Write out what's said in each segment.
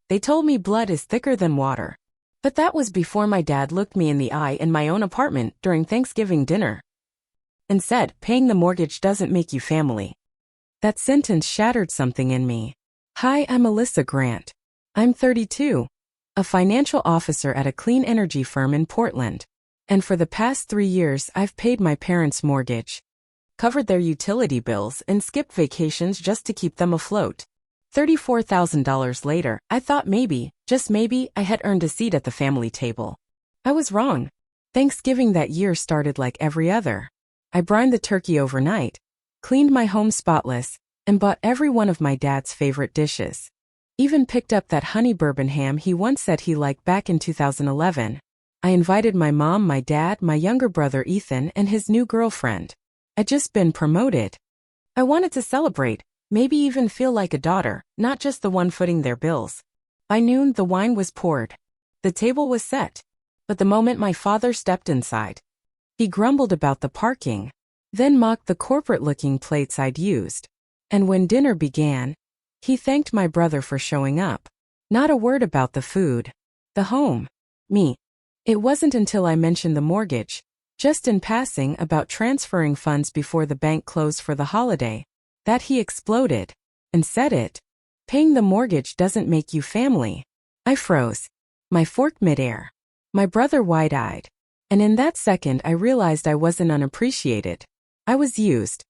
They told me blood is thicker than water. But that was before my dad looked me in the eye in my own apartment during Thanksgiving dinner and said, paying the mortgage doesn't make you family. That sentence shattered something in me. Hi, I'm Alyssa Grant. I'm 32, a financial officer at a clean energy firm in Portland. And for the past 3 years, I've paid my parents' mortgage, covered their utility bills, and skipped vacations just to keep them afloat. $34,000 later, I thought maybe, just maybe, I had earned a seat at the family table. I was wrong. Thanksgiving that year started like every other. I brined the turkey overnight, cleaned my home spotless, and bought every one of my dad's favorite dishes. Even picked up that honey bourbon ham he once said he liked back in 2011. I invited my mom, my dad, my younger brother Ethan, and his new girlfriend. I'd just been promoted. I wanted to celebrate, maybe even feel like a daughter, not just the one footing their bills. By noon, the wine was poured. The table was set. But the moment my father stepped inside, he grumbled about the parking, then mocked the corporate-looking plates I'd used. And when dinner began, he thanked my brother for showing up. Not a word about the food, the home, me. It wasn't until I mentioned the mortgage, just in passing about transferring funds before the bank closed for the holiday, that he exploded and said it. Paying the mortgage doesn't make you family. I froze, my fork midair, my brother wide-eyed. And in that second I realized I wasn't unappreciated. I was used.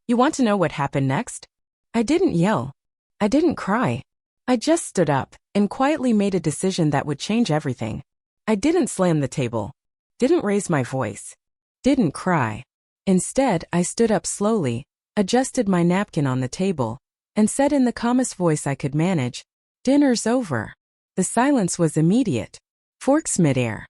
You want to know what happened next? I didn't yell. I didn't cry. I just stood up and quietly made a decision that would change everything. I didn't slam the table. Didn't raise my voice. Didn't cry. Instead, I stood up slowly, adjusted my napkin on the table, and said in the calmest voice I could manage, "Dinner's over." The silence was immediate. Forks midair.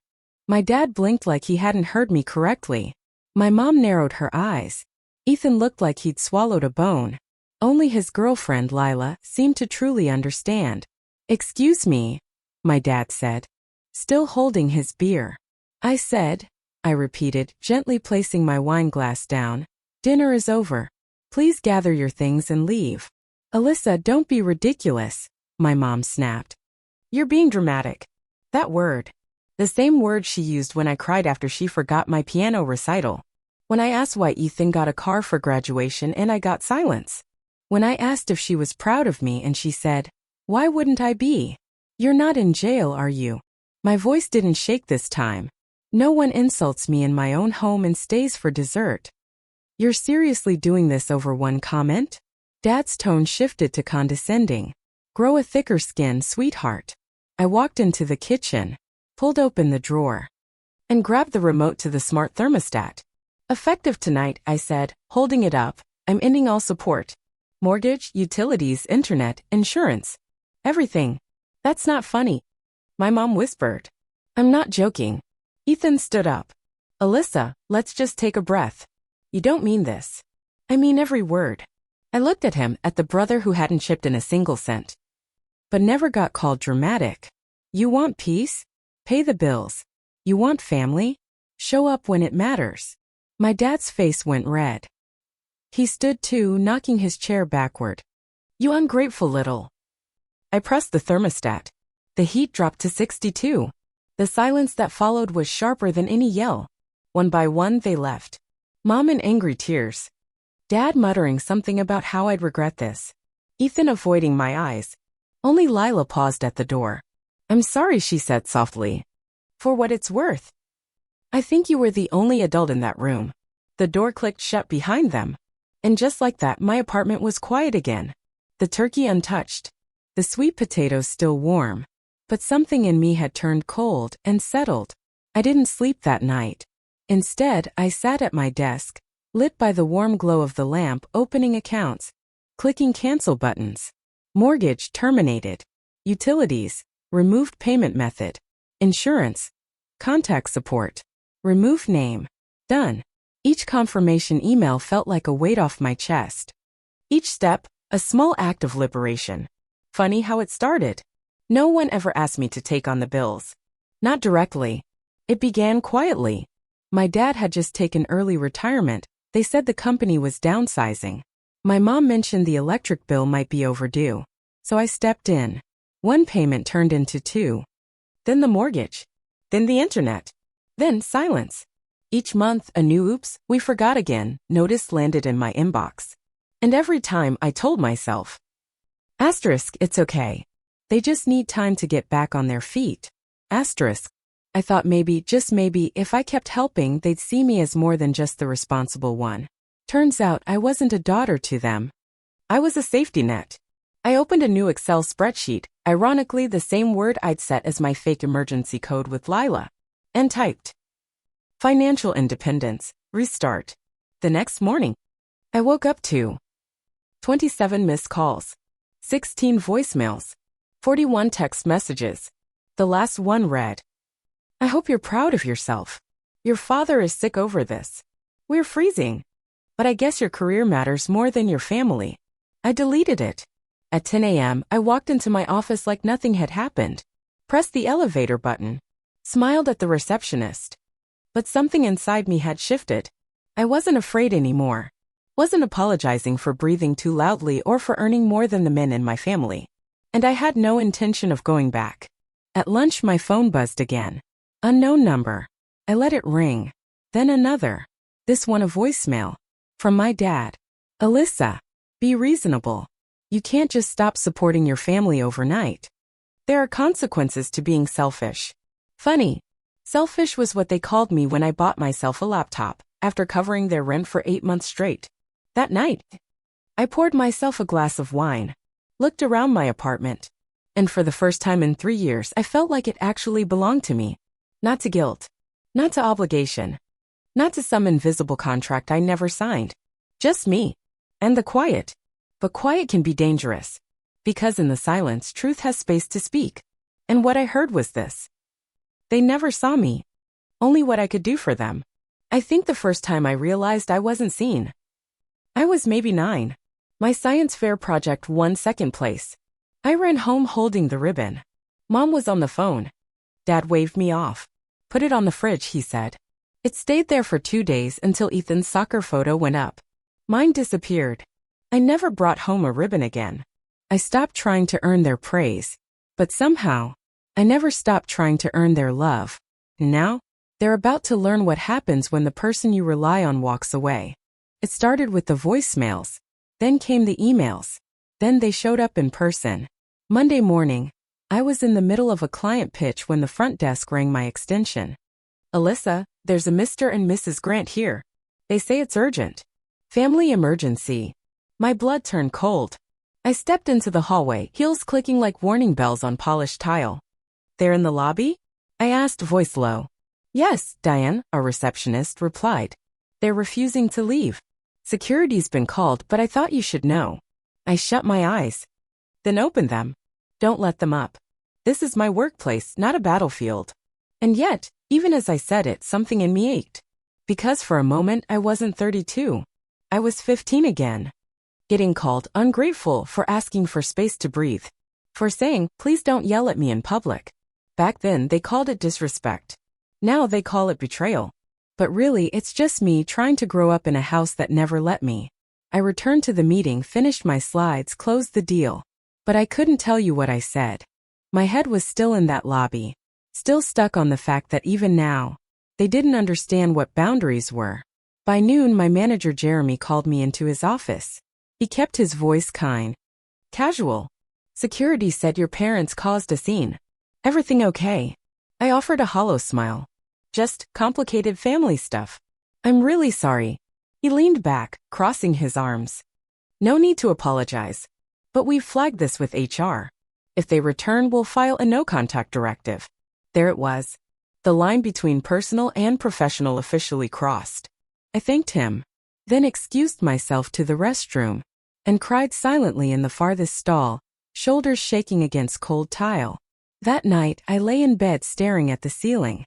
My dad blinked like he hadn't heard me correctly. My mom narrowed her eyes. Ethan looked like he'd swallowed a bone. Only his girlfriend, Lila, seemed to truly understand. "Excuse me," my dad said, still holding his beer. I repeated, gently placing my wine glass down. "Dinner is over. Please gather your things and leave." "Alyssa, don't be ridiculous," my mom snapped. "You're being dramatic." That word. The same word she used when I cried after she forgot my piano recital. When I asked why Ethan got a car for graduation and I got silence. When I asked if she was proud of me and she said, "Why wouldn't I be?" "You're not in jail, are you?" My voice didn't shake this time. No one insults me in my own home and stays for dessert. "You're seriously doing this over one comment?" Dad's tone shifted to condescending. "Grow a thicker skin, sweetheart." I walked into the kitchen, pulled open the drawer, and grabbed the remote to the smart thermostat. "Effective tonight," I said, holding it up. "I'm ending all support. Mortgage, utilities, internet, insurance. Everything." "That's not funny," my mom whispered. "I'm not joking." Ethan stood up. "Alyssa, let's just take a breath. You don't mean this." "I mean every word." I looked at him, at the brother who hadn't chipped in a single cent, but never got called dramatic. "You want peace? Pay the bills. You want family? Show up when it matters." My dad's face went red. He stood too, knocking his chair backward. "You ungrateful little." I pressed the thermostat. The heat dropped to 62. The silence that followed was sharper than any yell. One by one they left. Mom in angry tears. Dad muttering something about how I'd regret this. Ethan avoiding my eyes. Only Lila paused at the door. "I'm sorry," she said softly. "For what it's worth. I think you were the only adult in that room." The door clicked shut behind them. And just like that, my apartment was quiet again. The turkey untouched. The sweet potatoes still warm. But something in me had turned cold and settled. I didn't sleep that night. Instead, I sat at my desk, lit by the warm glow of the lamp, opening accounts, clicking cancel buttons. Mortgage terminated. Utilities, removed payment method. Insurance, contact support. Remove name. Done. Each confirmation email felt like a weight off my chest. Each step, a small act of liberation. Funny how it started. No one ever asked me to take on the bills. Not directly. It began quietly. My dad had just taken early retirement. They said the company was downsizing. My mom mentioned the electric bill might be overdue. So I stepped in. One payment turned into two. Then the mortgage. Then the internet. Then silence. Each month, a new oops, we forgot again notice landed in my inbox. And every time I told myself, asterisk, it's okay. They just need time to get back on their feet. Asterisk. I thought maybe, just maybe, if I kept helping, they'd see me as more than just the responsible one. Turns out I wasn't a daughter to them. I was a safety net. I opened a new Excel spreadsheet, ironically the same word I'd set as my fake emergency code with Lila, and typed, financial independence, restart. The next morning, I woke up to 27 missed calls, 16 voicemails, 41 text messages. The last one read, I hope you're proud of yourself. Your father is sick over this. We're freezing. But I guess your career matters more than your family. I deleted it. At 10 a.m., I walked into my office like nothing had happened. Pressed the elevator button. Smiled at the receptionist. But something inside me had shifted. I wasn't afraid anymore. Wasn't apologizing for breathing too loudly or for earning more than the men in my family. And I had no intention of going back. At lunch, my phone buzzed again. Unknown number. I let it ring. Then another. This one a voicemail. From my dad. Alyssa. Be reasonable. You can't just stop supporting your family overnight. There are consequences to being selfish. Funny. Selfish was what they called me when I bought myself a laptop, after covering their rent for 8 months straight. That night, I poured myself a glass of wine, looked around my apartment, and for the first time in 3 years I felt like it actually belonged to me. Not to guilt. Not to obligation. Not to some invisible contract I never signed. Just me. And the quiet. But quiet can be dangerous. Because in the silence, truth has space to speak. And what I heard was this. They never saw me. Only what I could do for them. I think the first time I realized I wasn't seen. I was maybe 9. My science fair project won second place. I ran home holding the ribbon. Mom was on the phone. Dad waved me off. Put it on the fridge, he said. It stayed there for 2 days until Ethan's soccer photo went up. Mine disappeared. I never brought home a ribbon again. I stopped trying to earn their praise. But somehow, I never stopped trying to earn their love. Now, they're about to learn what happens when the person you rely on walks away. It started with the voicemails. Then came the emails. Then they showed up in person. Monday morning, I was in the middle of a client pitch when the front desk rang my extension. Alyssa, there's a Mr. and Mrs. Grant here. They say it's urgent. Family emergency. My blood turned cold. I stepped into the hallway, heels clicking like warning bells on polished tile. They're in the lobby? I asked, voice low. Yes, Diane, a receptionist replied. They're refusing to leave. Security's been called, but I thought you should know. I shut my eyes. Then opened them. Don't let them up. This is my workplace, not a battlefield. And yet, even as I said it, something in me ached. Because for a moment, I wasn't 32. I was 15 again. Getting called ungrateful for asking for space to breathe. For saying, please don't yell at me in public. Back then, they called it disrespect. Now they call it betrayal. But really, it's just me trying to grow up in a house that never let me. I returned to the meeting, finished my slides, closed the deal. But I couldn't tell you what I said. My head was still in that lobby. Still stuck on the fact that even now, they didn't understand what boundaries were. By noon, my manager Jeremy called me into his office. He kept his voice kind. Casual. Security said your parents caused a scene. Everything okay? I offered a hollow smile. Just complicated family stuff. I'm really sorry. He leaned back, crossing his arms. No need to apologize. But we've flagged this with HR. If they return, we'll file a no-contact directive. There it was. The line between personal and professional officially crossed. I thanked him, then excused myself to the restroom, and cried silently in the farthest stall, shoulders shaking against cold tile. That night, I lay in bed staring at the ceiling.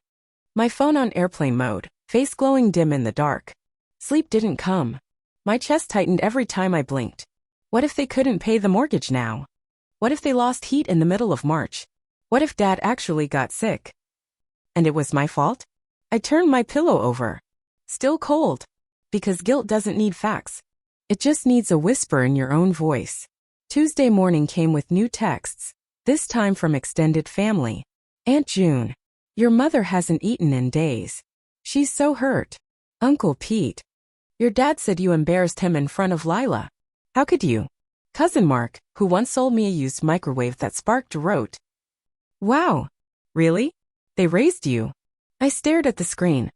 My phone on airplane mode, face glowing dim in the dark. Sleep didn't come. My chest tightened every time I blinked. What if they couldn't pay the mortgage now? What if they lost heat in the middle of March? What if Dad actually got sick? And it was my fault? I turned my pillow over. Still cold. Because guilt doesn't need facts. It just needs a whisper in your own voice. Tuesday morning came with new texts. This time from extended family. Aunt June. Your mother hasn't eaten in days. She's so hurt. Uncle Pete. Your dad said you embarrassed him in front of Lila. How could you? Cousin Mark, who once sold me a used microwave that sparked, wrote. Wow. Really? They raised you? I stared at the screen.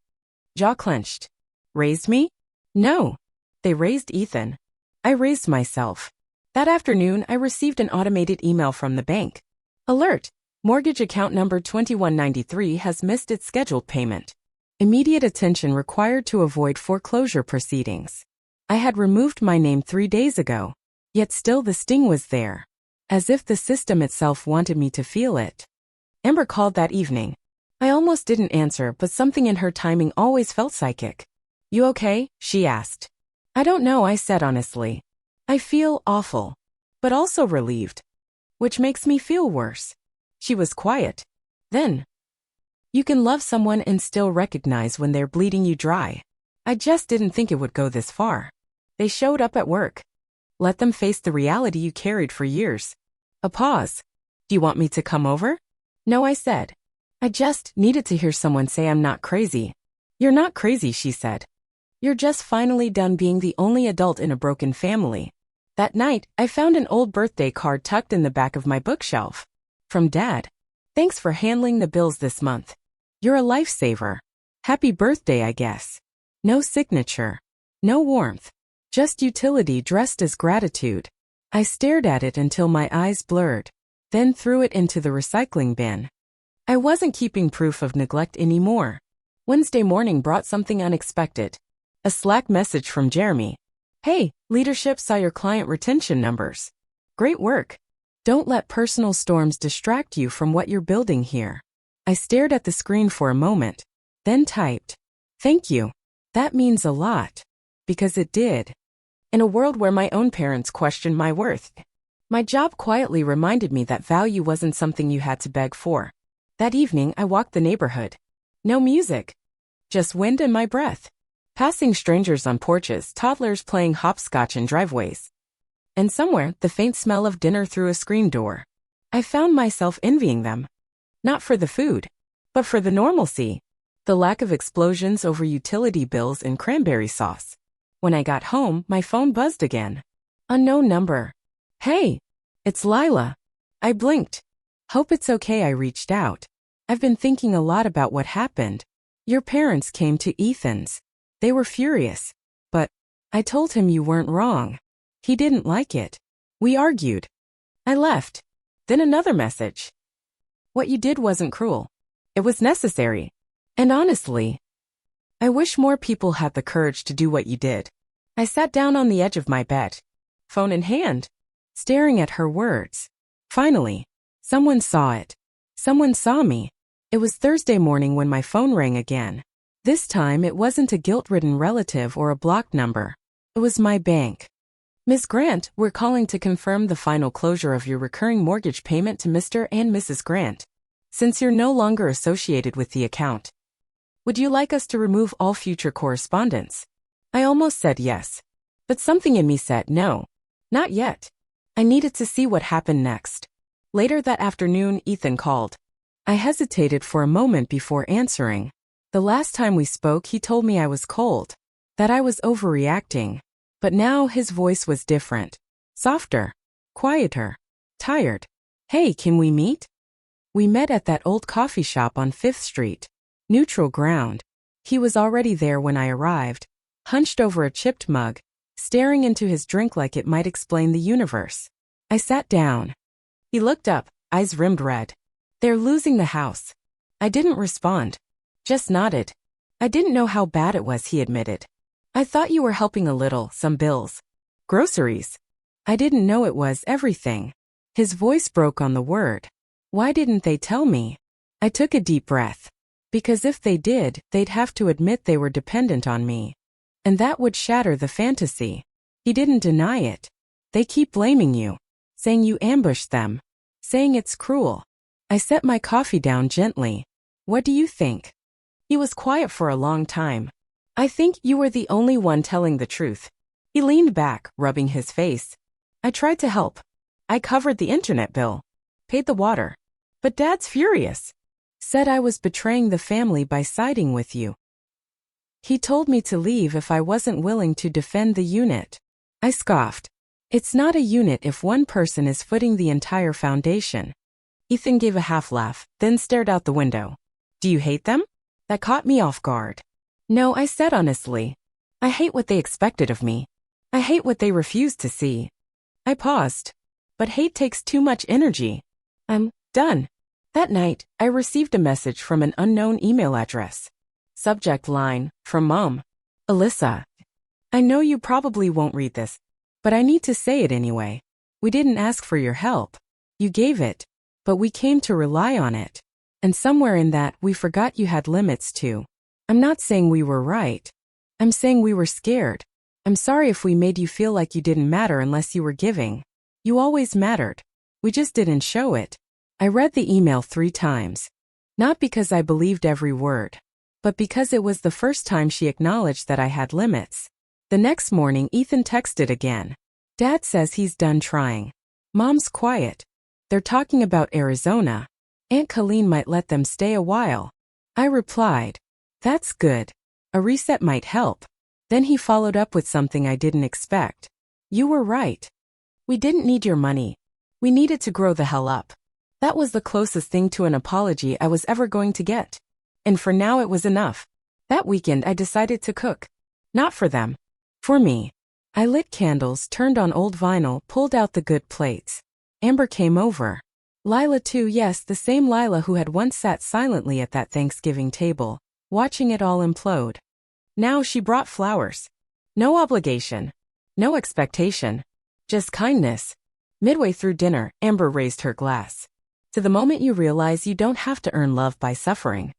Jaw clenched. Raised me? No. They raised Ethan. I raised myself. That afternoon, I received an automated email from the bank. Alert! Mortgage account number 2193 has missed its scheduled payment. Immediate attention required to avoid foreclosure proceedings. I had removed my name 3 days ago, yet still the sting was there, as if the system itself wanted me to feel it. Amber called that evening. I almost didn't answer, but something in her timing always felt psychic. You okay? She asked. I don't know, I said honestly. I feel awful, but also relieved, which makes me feel worse. She was quiet. Then, you can love someone and still recognize when they're bleeding you dry. I just didn't think it would go this far. They showed up at work. Let them face the reality you carried for years. A pause. Do you want me to come over? No, I said. I just needed to hear someone say I'm not crazy. You're not crazy, she said. You're just finally done being the only adult in a broken family. That night, I found an old birthday card tucked in the back of my bookshelf. From Dad. Thanks for handling the bills this month. You're a lifesaver. Happy birthday, I guess. No signature. No warmth. Just utility dressed as gratitude. I stared at it until my eyes blurred, then threw it into the recycling bin. I wasn't keeping proof of neglect anymore. Wednesday morning brought something unexpected. A Slack message from Jeremy. Hey, leadership saw your client retention numbers. Great work. Don't let personal storms distract you from what you're building here. I stared at the screen for a moment, then typed. Thank you. That means a lot. Because it did. In a world where my own parents questioned my worth, my job quietly reminded me that value wasn't something you had to beg for. That evening, I walked the neighborhood. No music. Just wind and my breath. Passing strangers on porches, toddlers playing hopscotch in driveways. And somewhere, the faint smell of dinner through a screen door. I found myself envying them. Not for the food, but for the normalcy. The lack of explosions over utility bills and cranberry sauce. When I got home, my phone buzzed again. Unknown number. Hey, it's Lila. I blinked. Hope it's okay, I reached out. I've been thinking a lot about what happened. Your parents came to Ethan's. They were furious. But I told him you weren't wrong. He didn't like it. We argued. I left. Then another message. What you did wasn't cruel. It was necessary. And honestly, I wish more people had the courage to do what you did. I sat down on the edge of my bed, phone in hand, staring at her words. Finally, someone saw it. Someone saw me. It was Thursday morning when my phone rang again. This time it wasn't a guilt-ridden relative or a blocked number. It was my bank. Ms. Grant, we're calling to confirm the final closure of your recurring mortgage payment to Mr. and Mrs. Grant. Since you're no longer associated with the account, would you like us to remove all future correspondence? I almost said yes, but something in me said no. Not yet. I needed to see what happened next. Later that afternoon, Ethan called. I hesitated for a moment before answering. The last time we spoke, he told me I was cold, that I was overreacting. But now his voice was different. Softer. Quieter. Tired. Hey, can we meet? We met at that old coffee shop on 5th Street. Neutral ground. He was already there when I arrived, hunched over a chipped mug, staring into his drink like it might explain the universe. I sat down. He looked up, eyes rimmed red. They're losing the house. I didn't respond. Just nodded. I didn't know how bad it was, he admitted. I thought you were helping a little, some bills. Groceries. I didn't know it was everything. His voice broke on the word. Why didn't they tell me? I took a deep breath. Because if they did, they'd have to admit they were dependent on me. And that would shatter the fantasy. He didn't deny it. They keep blaming you. Saying you ambushed them. Saying it's cruel. I set my coffee down gently. What do you think? He was quiet for a long time. I think you were the only one telling the truth. He leaned back, rubbing his face. I tried to help. I covered the internet bill. paid the water. But Dad's furious. Said I was betraying the family by siding with you. He told me to leave if I wasn't willing to defend the unit. I scoffed. It's not a unit if one person is footing the entire foundation. Ethan gave a half laugh, then stared out the window. Do you hate them? That caught me off guard. No, I said honestly. I hate what they expected of me. I hate what they refused to see. I paused. But hate takes too much energy. I'm done. That night, I received a message from an unknown email address. Subject line, from Mom. Alyssa. I know you probably won't read this, but I need to say it anyway. We didn't ask for your help. You gave it, but we came to rely on it. And somewhere in that, we forgot you had limits too. I'm not saying we were right. I'm saying we were scared. I'm sorry if we made you feel like you didn't matter unless you were giving. You always mattered. We just didn't show it. I read the email 3 times. Not because I believed every word, but because it was the first time she acknowledged that I had limits. The next morning, Ethan texted again. Dad says he's done trying. Mom's quiet. They're talking about Arizona. Aunt Colleen might let them stay a while. I replied, that's good. A reset might help. Then he followed up with something I didn't expect. You were right. We didn't need your money. We needed to grow the hell up. That was the closest thing to an apology I was ever going to get. And for now it was enough. That weekend I decided to cook. Not for them. For me. I lit candles, turned on old vinyl, pulled out the good plates. Amber came over. Lila too, yes, the same Lila who had once sat silently at that Thanksgiving table, watching it all implode. Now she brought flowers. No obligation. No expectation. Just kindness. Midway through dinner, Amber raised her glass. To the moment you realize you don't have to earn love by suffering.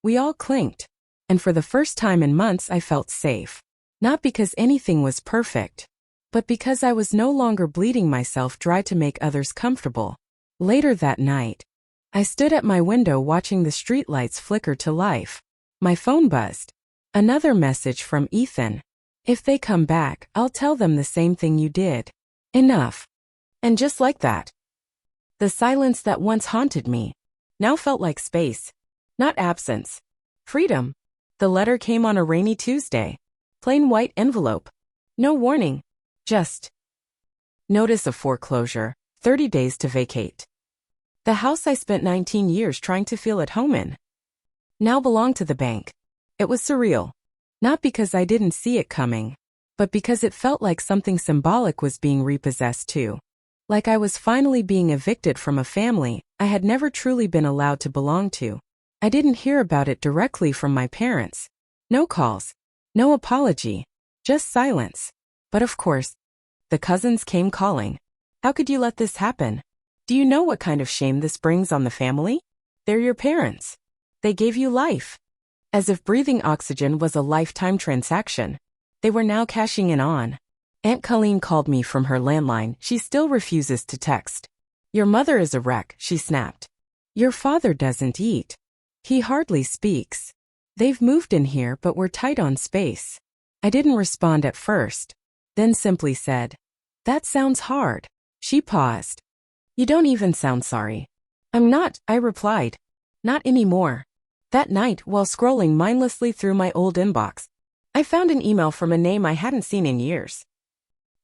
We all clinked. And for the first time in months I felt safe. Not because anything was perfect, but because I was no longer bleeding myself dry to make others comfortable. Later that night, I stood at my window watching the streetlights flicker to life. My phone buzzed. Another message from Ethan. If they come back, I'll tell them the same thing you did. Enough. And just like that, the silence that once haunted me now felt like space. Not absence. Freedom. The letter came on a rainy Tuesday. Plain white envelope. No warning. Just notice of foreclosure. 30 days to vacate. The house I spent 19 years trying to feel at home in now belonged to the bank. It was surreal. Not because I didn't see it coming, but because it felt like something symbolic was being repossessed too. Like I was finally being evicted from a family I had never truly been allowed to belong to. I didn't hear about it directly from my parents. No calls. No apology. Just silence. But of course, the cousins came calling. How could you let this happen? Do you know what kind of shame this brings on the family? They're your parents. They gave you life. As if breathing oxygen was a lifetime transaction. They were now cashing in on. Aunt Colleen called me from her landline. She still refuses to text. Your mother is a wreck, she snapped. Your father doesn't eat. He hardly speaks. They've moved in here but we're tight on space. I didn't respond at first. Then simply said, that sounds hard. She paused. You don't even sound sorry. I'm not, I replied. Not anymore. That night, while scrolling mindlessly through my old inbox, I found an email from a name I hadn't seen in years.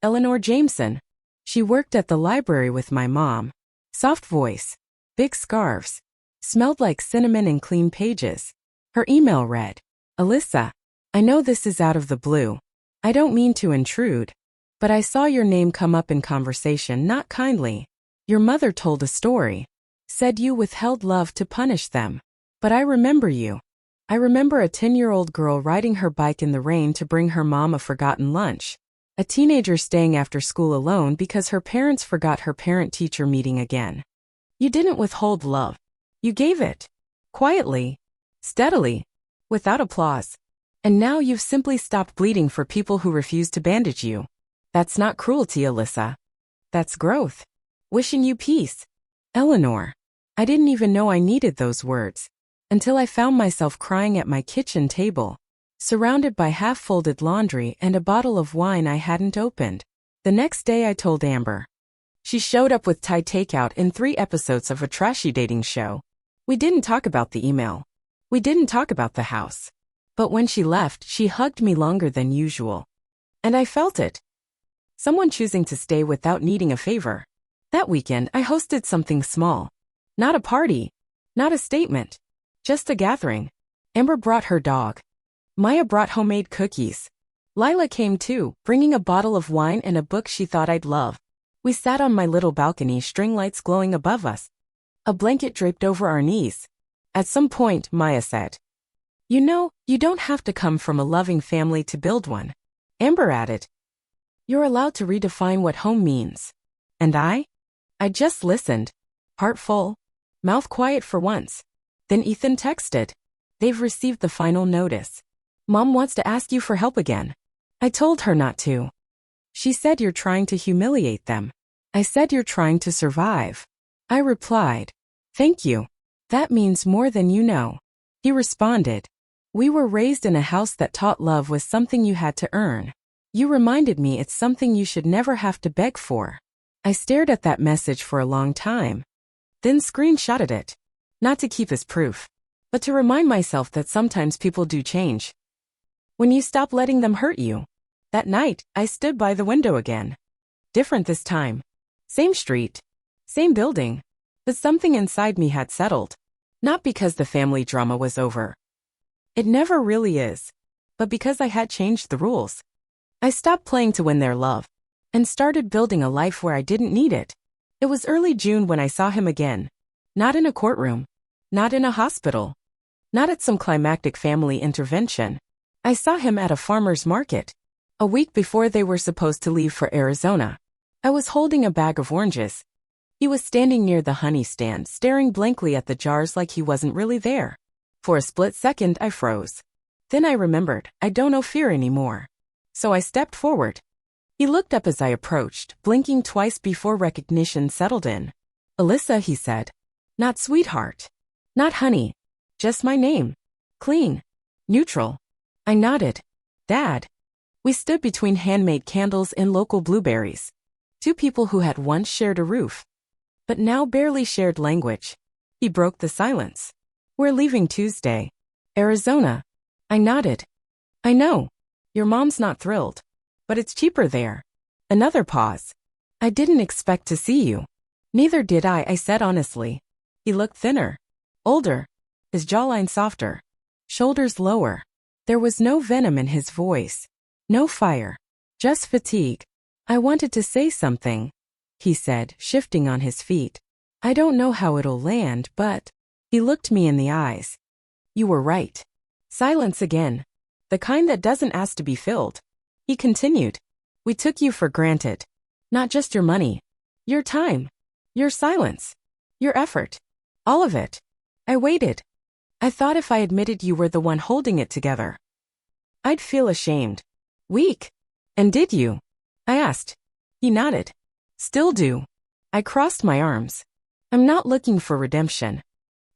Eleanor Jameson. She worked at the library with my mom. Soft voice. Big scarves. Smelled like cinnamon and clean pages. Her email read, Alyssa, I know this is out of the blue. I don't mean to intrude. But I saw your name come up in conversation not kindly. Your mother told a story. Said you withheld love to punish them. But I remember you. I remember a 10-year-old girl riding her bike in the rain to bring her mom a forgotten lunch. A teenager staying after school alone because her parents forgot her parent-teacher meeting again. You didn't withhold love. You gave it. Quietly. Steadily. Without applause. And now you've simply stopped bleeding for people who refuse to bandage you. That's not cruelty, Alyssa. That's growth. Wishing you peace. Eleanor. I didn't even know I needed those words. Until I found myself crying at my kitchen table, surrounded by half-folded laundry and a bottle of wine I hadn't opened. The next day I told Amber. She showed up with Thai takeout in 3 episodes of a trashy dating show. We didn't talk about the email. We didn't talk about the house. But when she left, she hugged me longer than usual. And I felt it. Someone choosing to stay without needing a favor. That weekend, I hosted something small. Not a party. Not a statement. Just a gathering. Amber brought her dog. Maya brought homemade cookies. Lila came too, bringing a bottle of wine and a book she thought I'd love. We sat on my little balcony, string lights glowing above us. A blanket draped over our knees. At some point, Maya said, "You know, you don't have to come from a loving family to build one." Amber added, "You're allowed to redefine what home means." And I just listened. Heart full. Mouth quiet for once. Then Ethan texted. "They've received the final notice. Mom wants to ask you for help again." I told her not to. She said, "You're trying to humiliate them." I said, "You're trying to survive." I replied, "Thank you. That means more than you know." He responded, "We were raised in a house that taught love was something you had to earn. You reminded me it's something you should never have to beg for." I stared at that message for a long time. Then screenshotted it. Not to keep as proof, but to remind myself that sometimes people do change. When you stop letting them hurt you. That night, I stood by the window again. Different this time. Same street. Same building. But something inside me had settled. Not because the family drama was over. It never really is. But because I had changed the rules. I stopped playing to win their love. And started building a life where I didn't need it. It was early June when I saw him again. Not in a courtroom. Not in a hospital. Not at some climactic family intervention. I saw him at a farmer's market. A week before they were supposed to leave for Arizona. I was holding a bag of oranges. He was standing near the honey stand, staring blankly at the jars like he wasn't really there. For a split second, I froze. Then I remembered, I don't know fear anymore. So I stepped forward. He looked up as I approached, blinking twice before recognition settled in. "Alyssa," he said. "Not sweetheart. Not honey. Just my name. Clean. Neutral." I nodded. "Dad." We stood between handmade candles and local blueberries. 2 people who had once shared a roof, but now barely shared language. He broke the silence. "We're leaving Tuesday. Arizona." I nodded. "I know. Your mom's not thrilled. But it's cheaper there." Another pause. "I didn't expect to see you." "Neither did I said honestly." He looked thinner. Older. His jawline softer. Shoulders lower. There was no venom in his voice. No fire. Just fatigue. "I wanted to say something," he said, shifting on his feet. "I don't know how it'll land, but..." He looked me in the eyes. "You were right." Silence again. The kind that doesn't ask to be filled. He continued. "We took you for granted. Not just your money. Your time. Your silence. Your effort. All of it. I waited. I thought if I admitted you were the one holding it together, I'd feel ashamed. Weak. And did you?" I asked. He nodded. "Still do." I crossed my arms. "I'm not looking for redemption."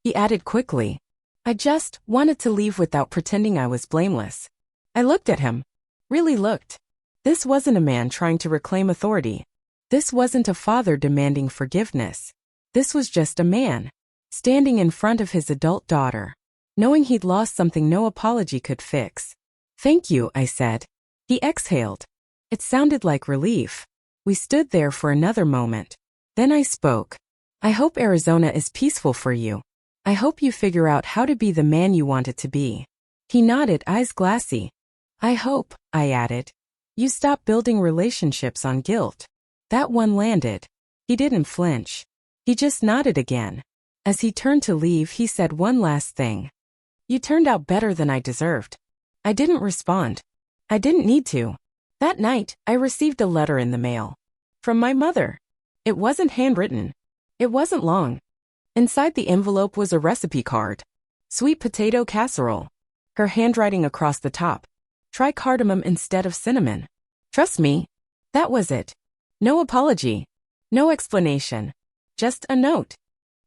He added quickly. "I just wanted to leave without pretending I was blameless." I looked at him. Really looked. This wasn't a man trying to reclaim authority. This wasn't a father demanding forgiveness. This was just a man, standing in front of his adult daughter, knowing he'd lost something no apology could fix. "Thank you," I said. He exhaled. It sounded like relief. We stood there for another moment. Then I spoke. "I hope Arizona is peaceful for you. I hope you figure out how to be the man you want it to be." He nodded, eyes glassy. "I hope," I added, "you stop building relationships on guilt." That one landed. He didn't flinch. He just nodded again. As he turned to leave, he said one last thing. "You turned out better than I deserved." I didn't respond. I didn't need to. That night, I received a letter in the mail. From my mother. It wasn't handwritten. It wasn't long. Inside the envelope was a recipe card. Sweet potato casserole. Her handwriting across the top. Try cardamom instead of cinnamon. Trust me. That was it. No apology. No explanation. Just a note.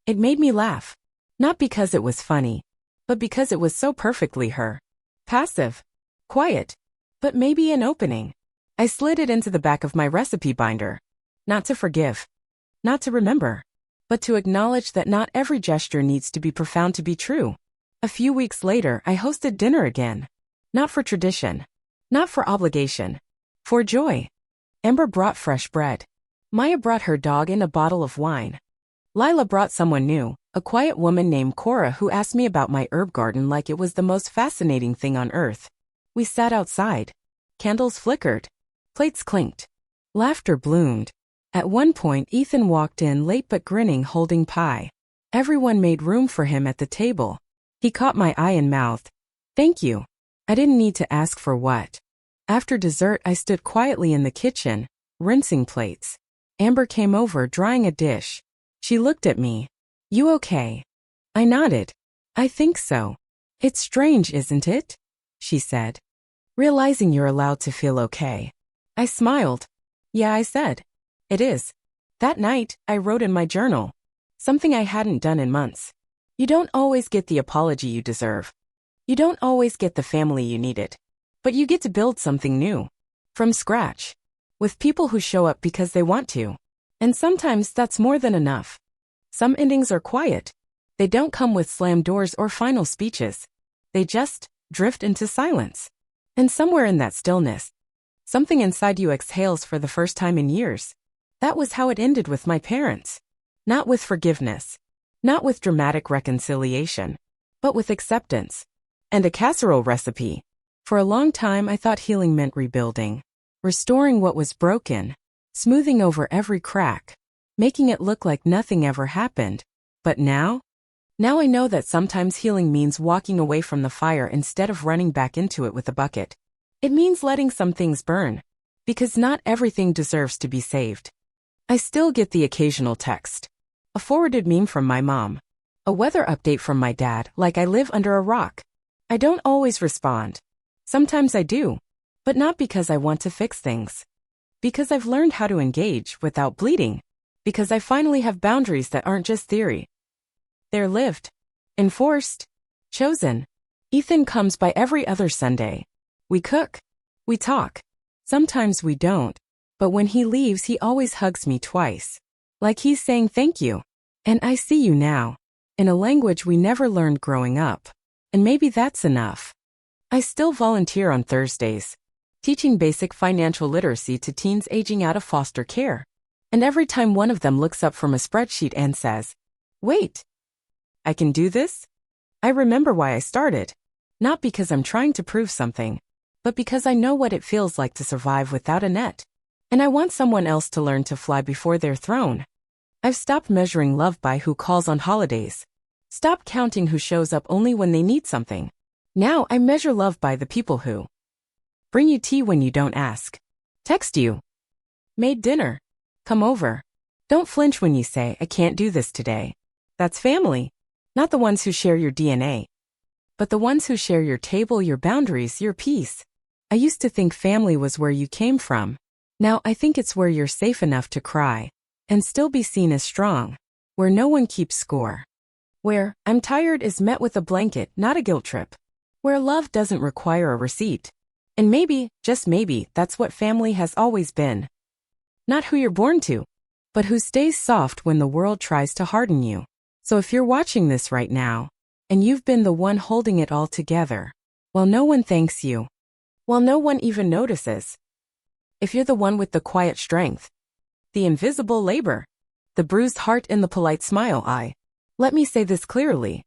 It made me laugh. Not because it was funny, but because it was so perfectly her. Passive. Quiet. But maybe an opening. I slid it into the back of my recipe binder. Not to forgive. not to remember, but to acknowledge that not every gesture needs to be profound to be true. A few weeks later, I hosted dinner again. Not for tradition. Not for obligation. For joy. Amber brought fresh bread. Maya brought her dog and a bottle of wine. Lila brought someone new, a quiet woman named Cora who asked me about my herb garden like it was the most fascinating thing on earth. We sat outside. Candles flickered. Plates clinked. Laughter bloomed. At one point, Ethan walked in late but grinning, holding pie. Everyone made room for him at the table. He caught my eye and mouthed, "Thank you." I didn't need to ask for what. After dessert, I stood quietly in the kitchen, rinsing plates. Amber came over, drying a dish. She looked at me. "You okay?" I nodded. "I think so." "It's strange, isn't it?" she said. "Realizing you're allowed to feel okay." I smiled. "Yeah," I said. "It is." That night, I wrote in my journal. Something I hadn't done in months. You don't always get the apology you deserve. You don't always get the family you needed. But you get to build something new. From scratch. With people who show up because they want to. And sometimes that's more than enough. Some endings are quiet. They don't come with slam doors or final speeches. They just drift into silence. And somewhere in that stillness, something inside you exhales for the first time in years. That was how it ended with my parents. Not with forgiveness. Not with dramatic reconciliation. But with acceptance. And a casserole recipe. For a long time I thought healing meant rebuilding. Restoring what was broken. Smoothing over every crack. Making it look like nothing ever happened. But now I know that sometimes healing means walking away from the fire instead of running back into it with a bucket. It means letting some things burn. Because not everything deserves to be saved. I still get the occasional text. A forwarded meme from my mom. A weather update from my dad, like I live under a rock. I don't always respond. Sometimes I do. But not because I want to fix things. Because I've learned how to engage without bleeding. Because I finally have boundaries that aren't just theory. They're lived. Enforced. Chosen. Ethan comes by every other Sunday. We cook. We talk. Sometimes we don't. But when he leaves, he always hugs me twice. Like he's saying thank you. And I see you now. In a language we never learned growing up. And maybe that's enough. I still volunteer on Thursdays. Teaching basic financial literacy to teens aging out of foster care. And every time one of them looks up from a spreadsheet and says, "Wait, I can do this?" I remember why I started. Not because I'm trying to prove something, but because I know what it feels like to survive without a net. And I want someone else to learn to fly before they're thrown. I've stopped measuring love by who calls on holidays. Stopped counting who shows up only when they need something. Now I measure love by the people who bring you tea when you don't ask. Text you. Made dinner. Come over. Don't flinch when you say, "I can't do this today." That's family. Not the ones who share your DNA. But the ones who share your table, your boundaries, your peace. I used to think family was where you came from. Now I think it's where you're safe enough to cry. And still be seen as strong. Where no one keeps score. Where "I'm tired" is met with a blanket, not a guilt trip. Where love doesn't require a receipt. And maybe, just maybe, that's what family has always been. Not who you're born to, but who stays soft when the world tries to harden you. So if you're watching this right now, and you've been the one holding it all together, while no one thanks you, while no one even notices. If you're the one with the quiet strength, the invisible labor, the bruised heart and the polite smile, let me say this clearly.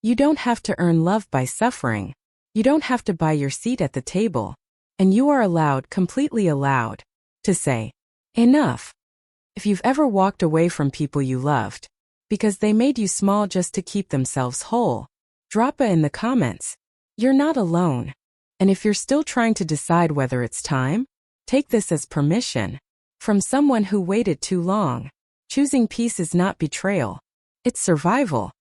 You don't have to earn love by suffering. You don't have to buy your seat at the table. And you are allowed, completely allowed, to say, enough. If you've ever walked away from people you loved, because they made you small just to keep themselves whole, drop it in the comments. You're not alone. And if you're still trying to decide whether it's time, take this as permission. From someone who waited too long. Choosing peace is not betrayal. It's survival.